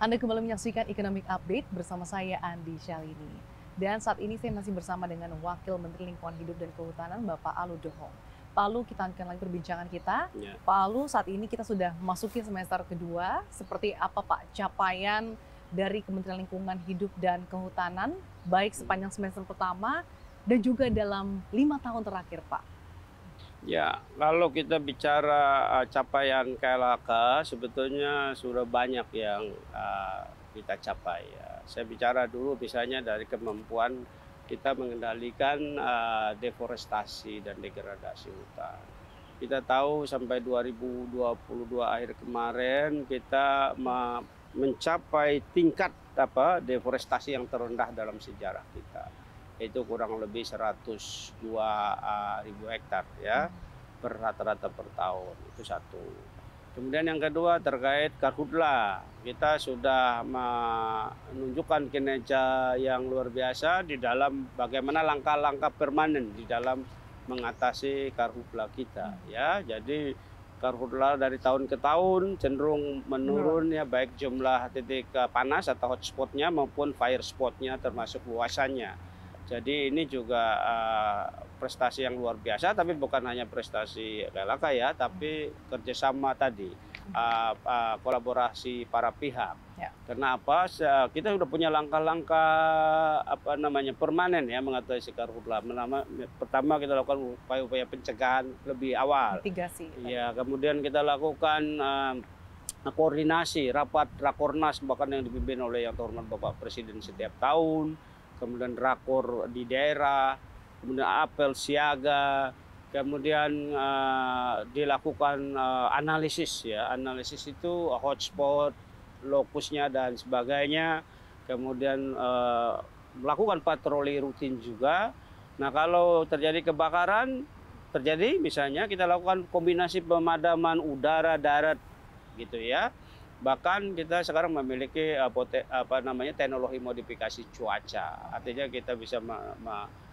Anda kembali menyaksikan Economic Update bersama saya Andi Syalini. Dan saat ini saya masih bersama dengan Wakil Menteri Lingkungan Hidup dan Kehutanan Bapak Alu Dohong. Pak Alu, kita lanjutkan lagi perbincangan kita. Ya. Pak Alu, saat ini kita sudah memasuki semester kedua. Seperti apa Pak capaian dari Kementerian Lingkungan Hidup dan Kehutanan, baik sepanjang semester pertama dan juga dalam 5 tahun terakhir Pak? Ya, kalau kita bicara capaian KLHK, sebetulnya sudah banyak yang kita capai. Ya. Saya bicara dulu misalnya dari kemampuan kita mengendalikan deforestasi dan degradasi hutan. Kita tahu sampai 2022 akhir kemarin kita mencapai tingkat deforestasi yang terendah dalam sejarah kita. Itu kurang lebih 102.000 hektar ya per rata-rata per tahun. Itu satu. Kemudian yang kedua terkait karhutla, kita sudah menunjukkan kinerja yang luar biasa di dalam bagaimana langkah-langkah permanen di dalam mengatasi karhutla kita ya. Jadi karhutla dari tahun ke tahun cenderung menurun ya, baik jumlah titik panas atau hotspotnya maupun fire spotnya termasuk luasannya. Jadi ini juga prestasi yang luar biasa, tapi bukan hanya prestasi KLHK ya, tapi kerjasama tadi, kolaborasi para pihak. Ya. Kenapa? Kita sudah punya langkah-langkah permanen ya mengatasi karhutla. Pertama kita lakukan upaya-upaya pencegahan lebih awal. Mitigasi. Ya, kemudian kita lakukan koordinasi, rapat rakornas bahkan yang dipimpin oleh yang terhormat Bapak Presiden setiap tahun. Kemudian rakor di daerah, kemudian apel siaga, kemudian dilakukan analisis ya, analisis itu hotspot, lokusnya dan sebagainya, kemudian melakukan patroli rutin juga. Nah kalau terjadi kebakaran, misalnya kita lakukan kombinasi pemadaman udara, darat gitu ya. Bahkan kita sekarang memiliki teknologi modifikasi cuaca. Artinya kita bisa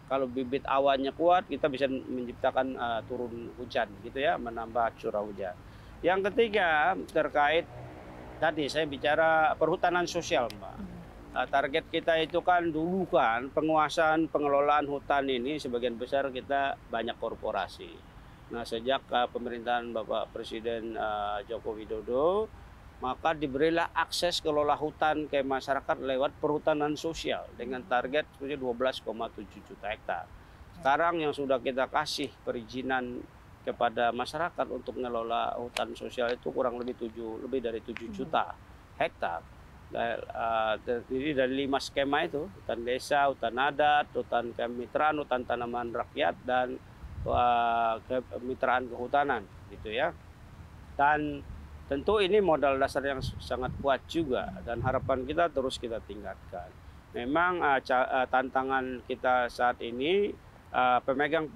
kalau bibit awannya kuat, kita bisa menciptakan turun hujan gitu ya, menambah curah hujan. Yang ketiga terkait tadi saya bicara perhutanan sosial, Mbak. Target kita itu kan dulu kan penguasaan pengelolaan hutan ini sebagian besar kita banyak korporasi. Nah, sejak pemerintahan Bapak Presiden Joko Widodo, maka diberilah akses kelola hutan ke masyarakat lewat perhutanan sosial dengan target 12,7 juta hektar. Sekarang yang sudah kita kasih perizinan kepada masyarakat untuk mengelola hutan sosial itu kurang lebih dari 7 juta hektar. Terdiri dari 5 skema itu, hutan desa, hutan adat, hutan kemitraan, hutan tanaman rakyat, dan kemitraan kehutanan gitu ya. Dan tentu ini modal dasar yang sangat kuat juga dan harapan kita terus kita tingkatkan. Memang tantangan kita saat ini pemegang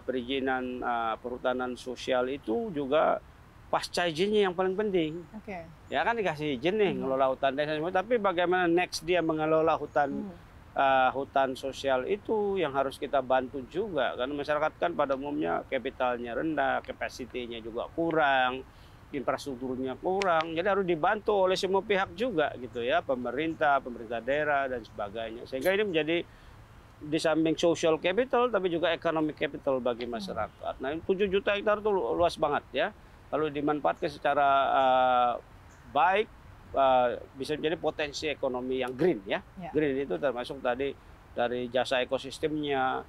perizinan perhutanan sosial itu juga pasca izinnya yang paling penting. Oke. Ya kan dikasih izin nih ngelola hutan desa semua, tapi bagaimana next dia mengelola hutan hutan sosial itu yang harus kita bantu juga, karena masyarakat kan pada umumnya kapitalnya rendah, kapasitinya juga kurang, infrastrukturnya kurang, jadi harus dibantu oleh semua pihak juga gitu ya, pemerintah daerah dan sebagainya, sehingga ini menjadi di samping social capital tapi juga economic capital bagi masyarakat. Nah 7 juta hektar itu luas banget ya, kalau dimanfaatkan secara baik bisa menjadi potensi ekonomi yang green ya. Green itu termasuk tadi dari jasa ekosistemnya,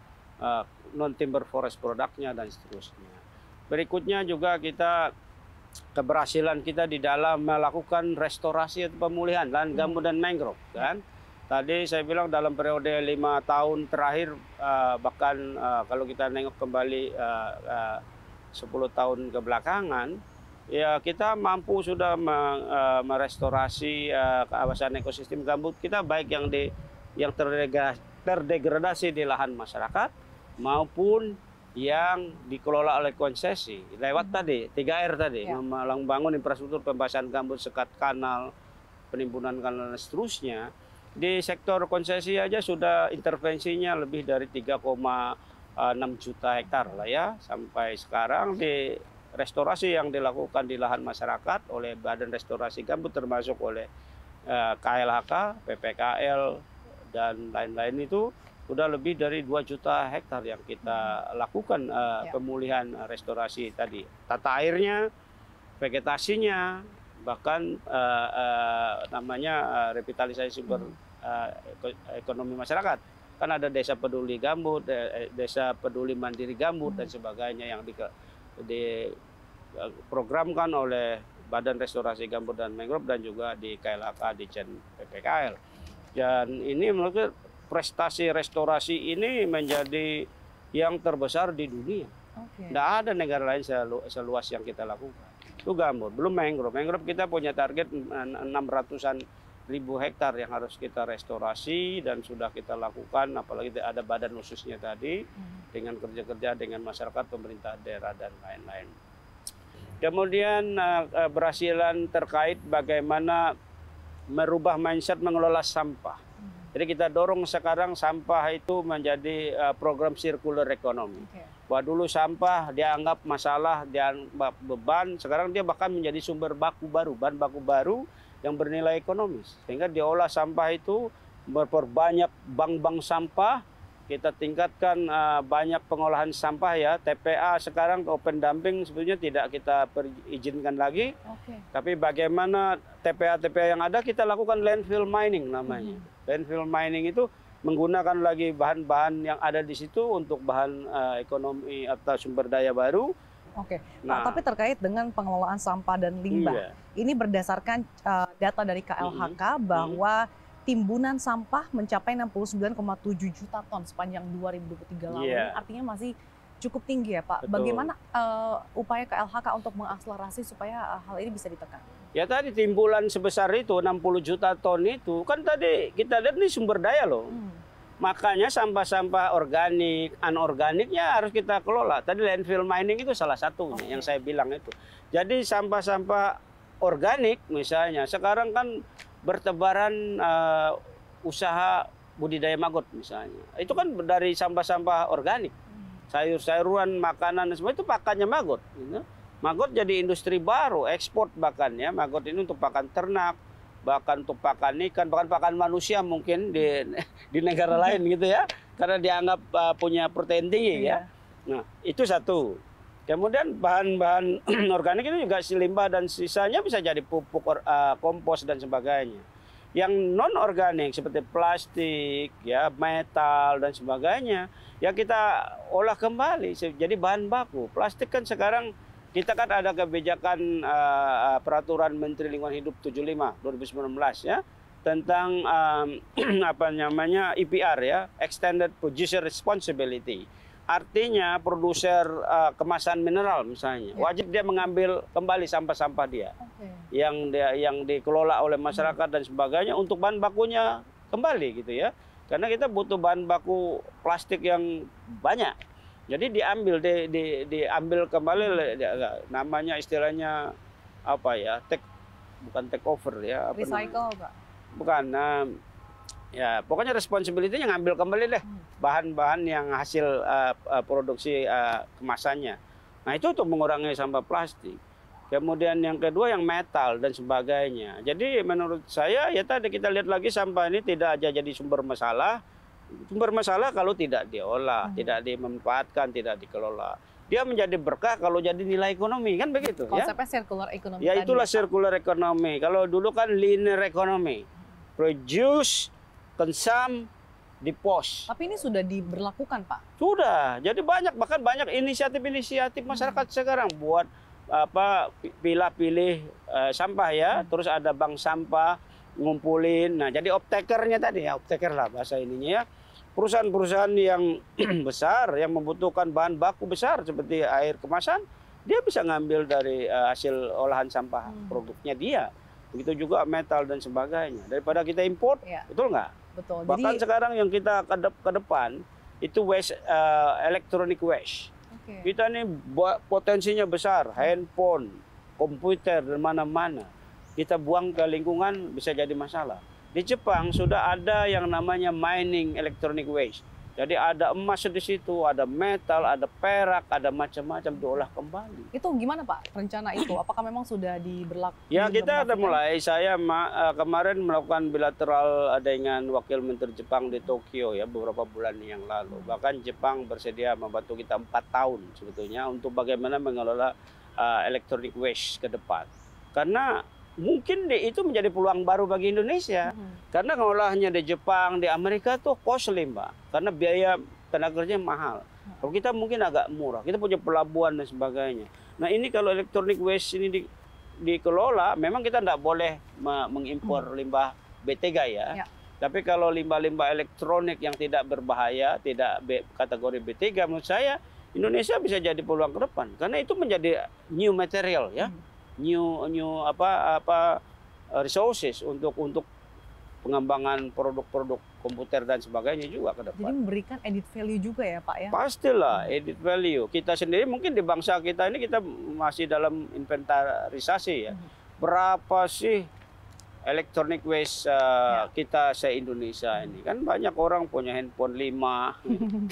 non timber forest produknya dan seterusnya. Berikutnya juga kita keberhasilan kita di dalam melakukan restorasi atau pemulihan lahan gambut dan mangrove kan. Tadi saya bilang dalam periode 5 tahun terakhir, bahkan kalau kita nengok kembali 10 tahun kebelakangan, ya kita mampu sudah merestorasi kawasan ekosistem gambut kita, baik yang terdegradasi di lahan masyarakat maupun yang dikelola oleh konsesi lewat tadi 3R tadi, membangun infrastruktur pembasahan gambut, sekat kanal, penimbunan kanal dan seterusnya. Di sektor konsesi aja sudah intervensinya lebih dari 3,6 juta hektar lah ya sampai sekarang. Di restorasi yang dilakukan di lahan masyarakat oleh Badan Restorasi Gambut termasuk oleh KLHK, PPKL, dan lain-lain itu sudah lebih dari 2 juta hektar yang kita lakukan pemulihan restorasi tadi. Tata airnya, vegetasinya, bahkan namanya revitalisasi sumber ekonomi masyarakat. Kan ada desa peduli gambut, desa peduli mandiri gambut dan sebagainya yang diprogramkan oleh Badan Restorasi Gambut dan Mangrove dan juga di KLHK di Jen PPKL. Dan ini menurut prestasi restorasi ini menjadi yang terbesar di dunia. Tidak ada negara lain seluas yang kita lakukan. Itu gambut, belum mangrove. Mangrove kita punya target 600-an ribu hektar yang harus kita restorasi dan sudah kita lakukan, apalagi ada badan khususnya tadi dengan kerja-kerja dengan masyarakat, pemerintah daerah dan lain-lain. Kemudian keberhasilan terkait bagaimana merubah mindset mengelola sampah. Jadi kita dorong sekarang sampah itu menjadi program circular economy. Wah, dulu sampah dianggap masalah, dianggap beban, sekarang dia bahkan menjadi sumber baku baru, bahan baku baru yang bernilai ekonomis. Sehingga diolah sampah itu, memperbanyak bank-bank sampah, kita tingkatkan banyak pengolahan sampah ya. TPA sekarang open dumping sebetulnya tidak kita izinkan lagi. Tapi bagaimana TPA-TPA yang ada kita lakukan landfill mining namanya. Landfill mining itu menggunakan lagi bahan-bahan yang ada di situ untuk bahan ekonomi atau sumber daya baru. Nah, Pak, tapi terkait dengan pengelolaan sampah dan limbah, ini berdasarkan data dari KLHK bahwa timbunan sampah mencapai 69,7 juta ton sepanjang 2023 lalu. Artinya masih cukup tinggi ya Pak. Betul. Bagaimana upaya KLHK untuk mengakselerasi supaya hal ini bisa ditekan? Ya tadi timbulan sebesar itu 60 juta ton itu kan tadi kita lihat ini sumber daya loh. Makanya sampah-sampah organik, anorganiknya harus kita kelola. Tadi landfill mining itu salah satunya yang saya bilang itu. Jadi sampah-sampah organik misalnya sekarang kan bertebaran usaha budidaya maggot misalnya. Itu kan dari sampah-sampah organik. Sayur-sayuran, makanan, semua itu pakannya maggot. Gitu. Maggot jadi industri baru, ekspor bahkan ya. Maggot ini untuk pakan ternak, bahkan untuk pakan ikan, bahkan pakan manusia mungkin di negara lain gitu ya. Karena dianggap punya protein tinggi ya. Nah itu satu. Kemudian bahan-bahan organik itu juga limbah dan sisanya bisa jadi pupuk, kompos dan sebagainya. Yang non organik seperti plastik, ya metal dan sebagainya, ya kita olah kembali jadi bahan baku. Plastik kan sekarang kita kan ada kebijakan peraturan Menteri Lingkungan Hidup 75 2019 ya tentang apa namanya EPR ya, Extended Producer Responsibility. Artinya produser kemasan mineral misalnya wajib dia mengambil kembali sampah-sampah dia yang dikelola oleh masyarakat dan sebagainya untuk bahan bakunya kembali gitu ya. Karena kita butuh bahan baku plastik yang banyak. Jadi diambil kembali namanya istilahnya apa ya? Bukan take over ya, apa recycle, Pak. Bukan. Ya, pokoknya responsibility-nya ngambil kembali deh bahan-bahan yang hasil produksi kemasannya. Nah, itu untuk mengurangi sampah plastik. Kemudian yang kedua yang metal dan sebagainya. Jadi menurut saya ya tadi kita lihat lagi sampah ini tidak aja jadi sumber masalah. Sumber masalah kalau tidak diolah, tidak dimanfaatkan, tidak dikelola. Dia menjadi berkah kalau jadi nilai ekonomi, kan begitu ya. Konsepnya circular economy. Ya itulah circular economy. Kalau dulu kan linear economy. Produce, consume, dispose. Tapi ini sudah diberlakukan, Pak? Sudah. Jadi bahkan banyak inisiatif-inisiatif masyarakat sekarang buat pilih sampah ya. Terus ada bank sampah ngumpulin. Nah, jadi off-taker-nya tadi ya, off-taker lah bahasa ininya ya. Perusahaan-perusahaan yang besar yang membutuhkan bahan baku besar seperti air kemasan, dia bisa ngambil dari hasil olahan sampah produknya dia. Begitu juga metal dan sebagainya. Daripada kita import, betul nggak? Betul. Bahkan jadi, sekarang yang kita ke depan itu waste, electronic waste. Kita nih potensinya besar, handphone, komputer dan mana-mana. Kita buang ke lingkungan bisa jadi masalah. Di Jepang sudah ada yang namanya mining electronic waste. Jadi ada emas di situ, ada metal, ada perak, ada macam-macam diolah kembali. Itu gimana Pak rencana itu? Apakah memang sudah Ya kita ada mulai. Saya kemarin melakukan bilateral dengan Wakil Menteri Jepang di Tokyo ya beberapa bulan yang lalu. Bahkan Jepang bersedia membantu kita 4 tahun sebetulnya untuk bagaimana mengelola electronic waste ke depan. Karena mungkin itu menjadi peluang baru bagi Indonesia. Karena pengolahannya di Jepang, di Amerika tuh costly, Mbak. Karena biaya tenaga kerja mahal. Kalau kita mungkin agak murah. Kita punya pelabuhan dan sebagainya. Nah ini kalau electronic waste ini dikelola, memang kita tidak boleh mengimpor limbah B3 ya. Tapi kalau limbah-limbah elektronik yang tidak berbahaya, tidak kategori B3, menurut saya Indonesia bisa jadi peluang ke depan. Karena itu menjadi new material ya. New resources untuk pengembangan produk-produk komputer dan sebagainya juga ke depan. Jadi memberikan added value juga ya Pak ya? Pastilah added value. Kita sendiri mungkin di bangsa kita ini kita masih dalam inventarisasi ya. Berapa sih electronic waste kita se-Indonesia ini? Kan banyak orang punya handphone 5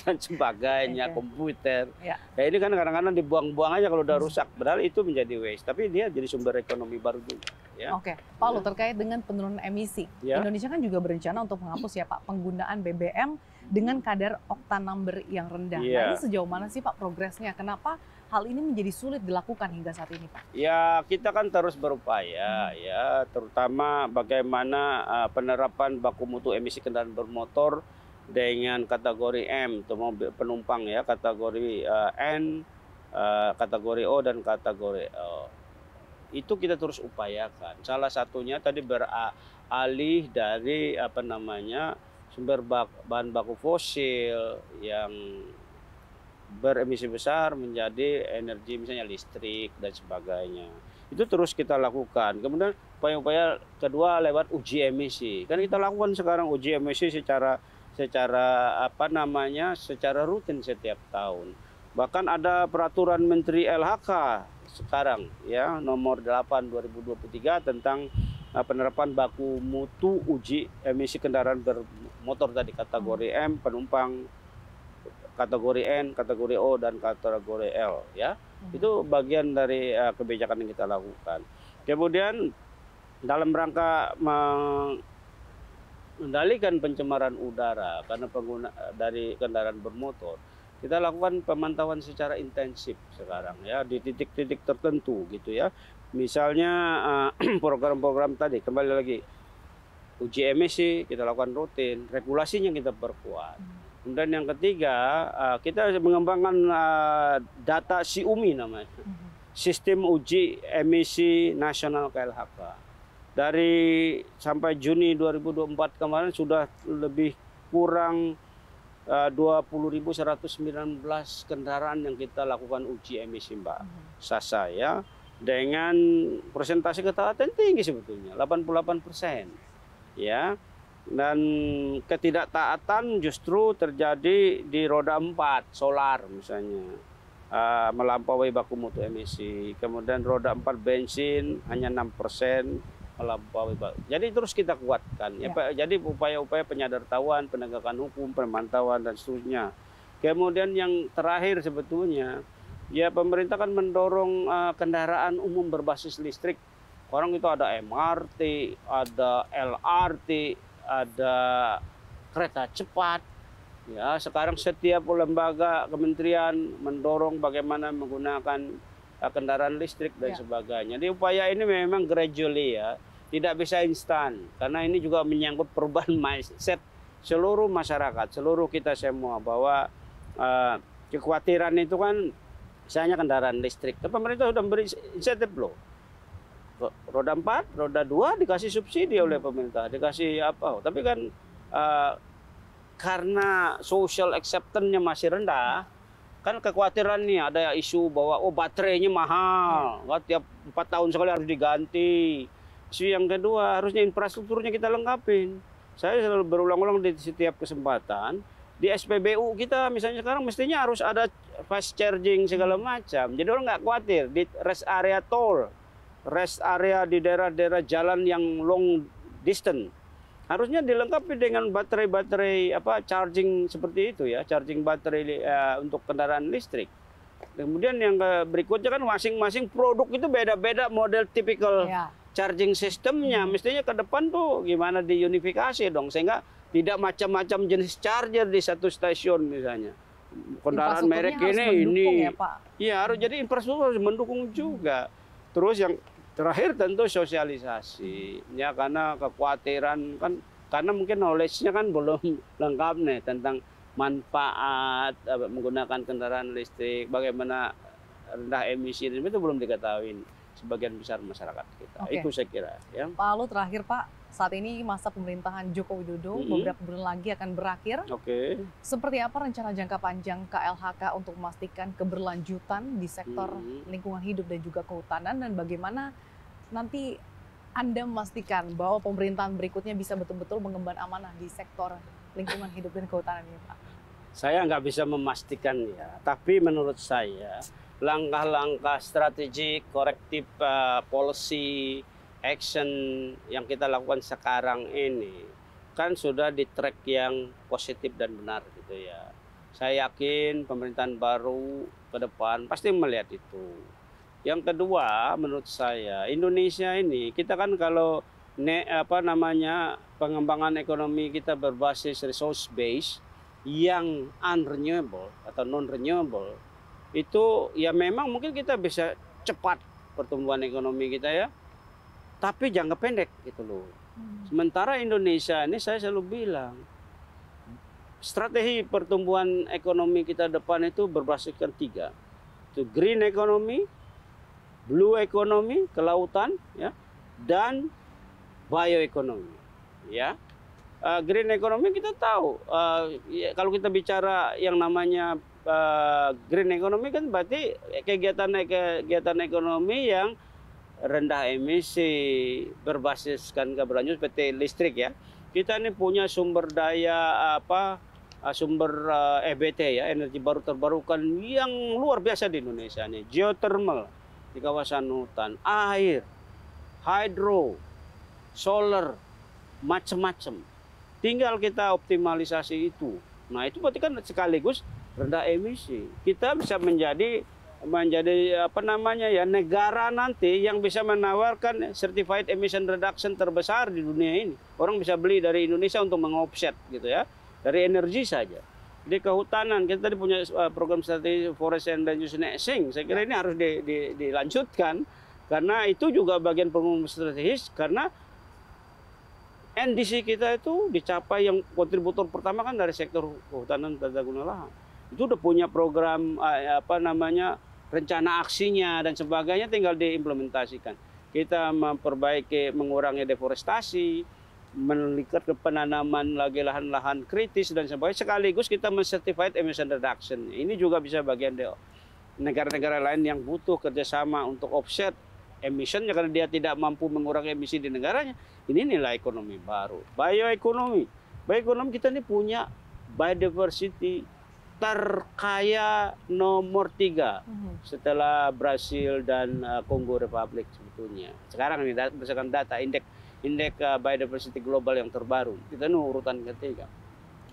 dan sebagainya, komputer. Ya ini kan kadang-kadang dibuang-buang aja kalau udah rusak. Padahal itu menjadi waste, tapi dia jadi sumber ekonomi baru juga. Ya. Oke, Pak Lu terkait dengan penurunan emisi, Indonesia kan juga berencana untuk menghapus ya Pak penggunaan BBM dengan kadar oktan number yang rendah. Nah ini sejauh mana sih Pak progresnya? Kenapa hal ini menjadi sulit dilakukan hingga saat ini Pak? Ya kita kan terus berupaya ya, terutama bagaimana penerapan baku mutu emisi kendaraan bermotor dengan kategori M, penumpang ya, kategori N, kategori O dan kategori L. Itu kita terus upayakan. Salah satunya tadi beralih dari sumber bahan baku fosil yang beremisi besar menjadi energi misalnya listrik dan sebagainya. Itu terus kita lakukan. Kemudian upaya-upaya kedua lewat uji emisi. Kan kita lakukan sekarang uji emisi secara rutin setiap tahun. Bahkan ada peraturan Menteri LHK sekarang ya nomor 8 2023 tentang penerapan baku mutu uji emisi kendaraan bermotor tadi kategori M, penumpang kategori N, kategori O dan kategori L ya. Itu bagian dari kebijakan yang kita lakukan. Kemudian dalam rangka mengendalikan pencemaran udara karena pengguna dari kendaraan bermotor, kita lakukan pemantauan secara intensif sekarang ya di titik-titik tertentu gitu ya. Misalnya program-program tadi kembali lagi uji emisi kita lakukan rutin, regulasinya kita perkuat. Kemudian yang ketiga kita mengembangkan data SIUMI namanya, Sistem Uji Emisi Nasional KLHK. Dari sampai Juni 2024 kemarin sudah lebih kurang 20.119 kendaraan yang kita lakukan uji emisi Mbak Sasa ya, dengan persentase ketaatan tinggi sebetulnya 88% ya, dan ketidaktaatan justru terjadi di roda 4 solar misalnya melampaui baku mutu emisi, kemudian roda 4 bensin hanya 6% melampaui. Jadi terus kita kuatkan ya. Jadi upaya-upaya penyadartahuan, penegakan hukum, pemantauan dan seterusnya. Kemudian yang terakhir sebetulnya ya pemerintah kan mendorong kendaraan umum berbasis listrik. Orang itu ada MRT, ada LRT, ada kereta cepat. Ya, sekarang setiap lembaga kementerian mendorong bagaimana menggunakan kendaraan listrik dan sebagainya. Jadi upaya ini memang gradually ya. Tidak bisa instan, karena ini juga menyangkut perubahan mindset seluruh masyarakat, seluruh kita semua, bahwa kekhawatiran itu kan misalnya kendaraan listrik. Tapi pemerintah sudah memberi insentif loh. Roda 4, roda 2 dikasih subsidi oleh pemerintah, dikasih apa. Tapi kan karena social acceptance-nya masih rendah, kan kekhawatiran nih ada isu bahwa baterainya mahal, tiap 4 tahun sekali harus diganti. Isu yang kedua, harusnya infrastrukturnya kita lengkapin. Saya selalu berulang-ulang di setiap kesempatan, di SPBU kita misalnya sekarang mestinya harus ada fast charging segala macam. Jadi orang nggak khawatir di rest area tol, rest area di daerah-daerah jalan yang long distance. harusnya dilengkapi dengan baterai-baterai charging seperti itu ya, charging baterai untuk kendaraan listrik. Kemudian yang berikutnya kan masing-masing produk itu beda-beda model tipikal charging sistemnya. Mestinya ke depan tuh gimana diunifikasi dong, sehingga tidak macam-macam jenis charger di satu stasiun misalnya. Kendaraan merek ini ya, Pak. Iya, harus jadi infrastruktur harus mendukung juga. Terus yang terakhir tentu sosialisasi, ya, karena kekhawatiran kan, karena mungkin knowledge-nya kan belum lengkap nih tentang manfaat menggunakan kendaraan listrik, bagaimana rendah emisi, itu belum diketahui sebagian besar masyarakat kita. Itu saya kira. Ya. Pak Alu, terakhir Pak, saat ini masa pemerintahan Joko Widodo beberapa bulan lagi akan berakhir. Seperti apa rencana jangka panjang KLHK untuk memastikan keberlanjutan di sektor lingkungan hidup dan juga kehutanan, dan bagaimana nanti Anda memastikan bahwa pemerintahan berikutnya bisa betul-betul mengemban amanah di sektor lingkungan hidup dan kehutanan ini, Pak? Saya nggak bisa memastikan ya, tapi menurut saya langkah-langkah strategik, korektif, policy, action yang kita lakukan sekarang ini kan sudah di track yang positif dan benar gitu ya. Saya yakin pemerintahan baru ke depan pasti melihat itu. Yang kedua, menurut saya Indonesia ini kita kan kalau pengembangan ekonomi kita berbasis resource base yang unrenewable atau non renewable, itu ya memang mungkin kita bisa cepat pertumbuhan ekonomi kita ya, tapi jangka pendek gitu loh. Sementara Indonesia ini saya selalu bilang strategi pertumbuhan ekonomi kita depan itu berbasiskan 3, itu green economy, blue economy, kelautan ya, dan bioeconomy ya. Green economy kita tahu ya, kalau kita bicara yang namanya green economy kan berarti kegiatan ekonomi yang rendah emisi, berbasiskan keberlanjutan seperti listrik ya. Kita ini punya sumber daya sumber EBT ya, energi baru terbarukan yang luar biasa di Indonesia nih. Geothermal di kawasan hutan, air, hydro, solar, macam-macam. Tinggal kita optimalisasi itu. Nah, itu berarti kan sekaligus rendah emisi. Kita bisa menjadi negara nanti yang bisa menawarkan certified emission reduction terbesar di dunia ini. Orang bisa beli dari Indonesia untuk mengofset gitu ya, dari energi saja. Di kehutanan kita tadi punya program strategi forest and land use nexting. Saya kira ini harus dilanjutkan karena itu juga bagian program strategis, karena NDC kita itu dicapai yang kontributor pertama kan dari sektor kehutanan tata guna lahan. Itu udah punya program rencana aksinya dan sebagainya, tinggal diimplementasikan. Kita memperbaiki, mengurangi deforestasi, meningkatkan penanaman lagi lahan-lahan kritis dan sebagainya, sekaligus kita men-certified emission reduction. Ini juga bisa bagian dari negara-negara lain yang butuh kerjasama untuk offset emission karena dia tidak mampu mengurangi emisi di negaranya. Ini nilai ekonomi baru. Bioekonomi kita ini punya biodiversity terkaya nomor 3 setelah Brasil dan Kongo Republic sebetulnya. Sekarang ini berdasarkan data indeks biodiversity global yang terbaru, kita ini urutan ketiga.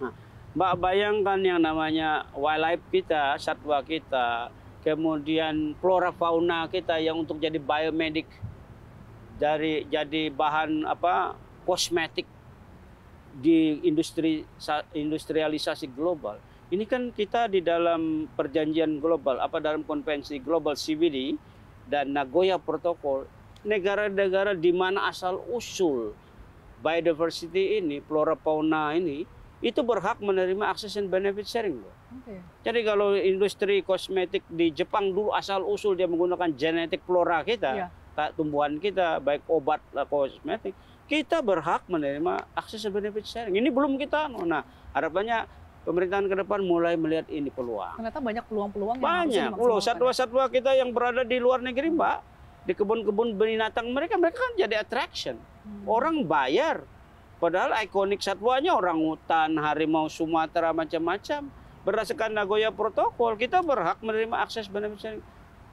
Nah, Mbak bayangkan yang namanya wildlife kita, satwa kita, kemudian flora fauna kita yang untuk jadi biomedik, jadi bahan kosmetik di industrialisasi global. Ini kan kita di dalam perjanjian global, dalam konvensi global CBD dan Nagoya Protocol, negara-negara di mana asal usul biodiversity ini, flora fauna ini, itu berhak menerima akses and benefit sharing. Jadi kalau industri kosmetik di Jepang dulu asal usul dia menggunakan genetik flora kita, tumbuhan kita, baik obat kosmetik, kita berhak menerima akses and benefit sharing. Ini belum kita. Nah, harapannya pemerintahan ke depan mulai melihat ini peluang. Ternyata banyak peluang-peluang yang banyak loh, satwa-satwa kita yang berada di luar negeri, Mbak, di kebun-kebun binatang mereka kan jadi attraction. Orang bayar. Padahal ikonik satwanya orangutan, harimau Sumatera, macam-macam. Berdasarkan Nagoya Protocol, kita berhak menerima akses benefit sharing.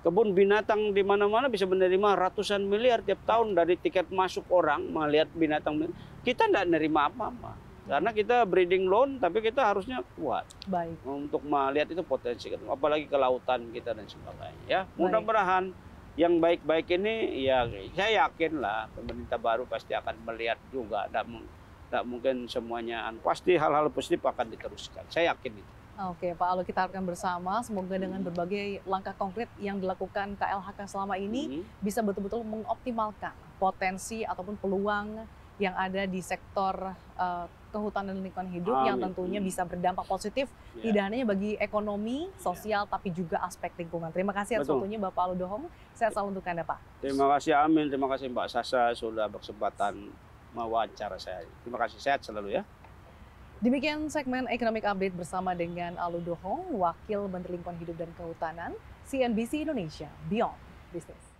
kebun binatang di mana-mana bisa menerima ratusan miliar tiap tahun dari tiket masuk orang melihat binatang. Kita tidak menerima apa-apa. Karena kita breeding loan, tapi kita harusnya kuat. Baik. Untuk melihat itu potensi, apalagi ke lautan kita dan sebagainya. Ya, Baik. mudah-mudahan yang baik-baik ini, ya saya yakin lah pemerintah baru pasti akan melihat juga. Tidak mungkin semuanya, pasti hal-hal positif akan diteruskan. Saya yakin itu. Oke, Pak Aldo, kita harapkan bersama semoga dengan berbagai langkah konkret yang dilakukan KLHK selama ini bisa betul-betul mengoptimalkan potensi ataupun peluang yang ada di sektor kehutanan dan lingkungan hidup yang tentunya bisa berdampak positif tidak hanya bagi ekonomi, sosial, tapi juga aspek lingkungan. Terima kasih atas waktunya Bapak Aldo Dohong. Sehat selalu untuk Anda, Pak. Terima kasih, Amin. Terima kasih Mbak Sasa sudah berkesempatan mewawancara saya. Terima kasih, sehat selalu ya. Demikian segmen Economic Update bersama dengan Aldo Dohong, Wakil Menteri Lingkungan Hidup dan Kehutanan, CNBC Indonesia, Beyond Business.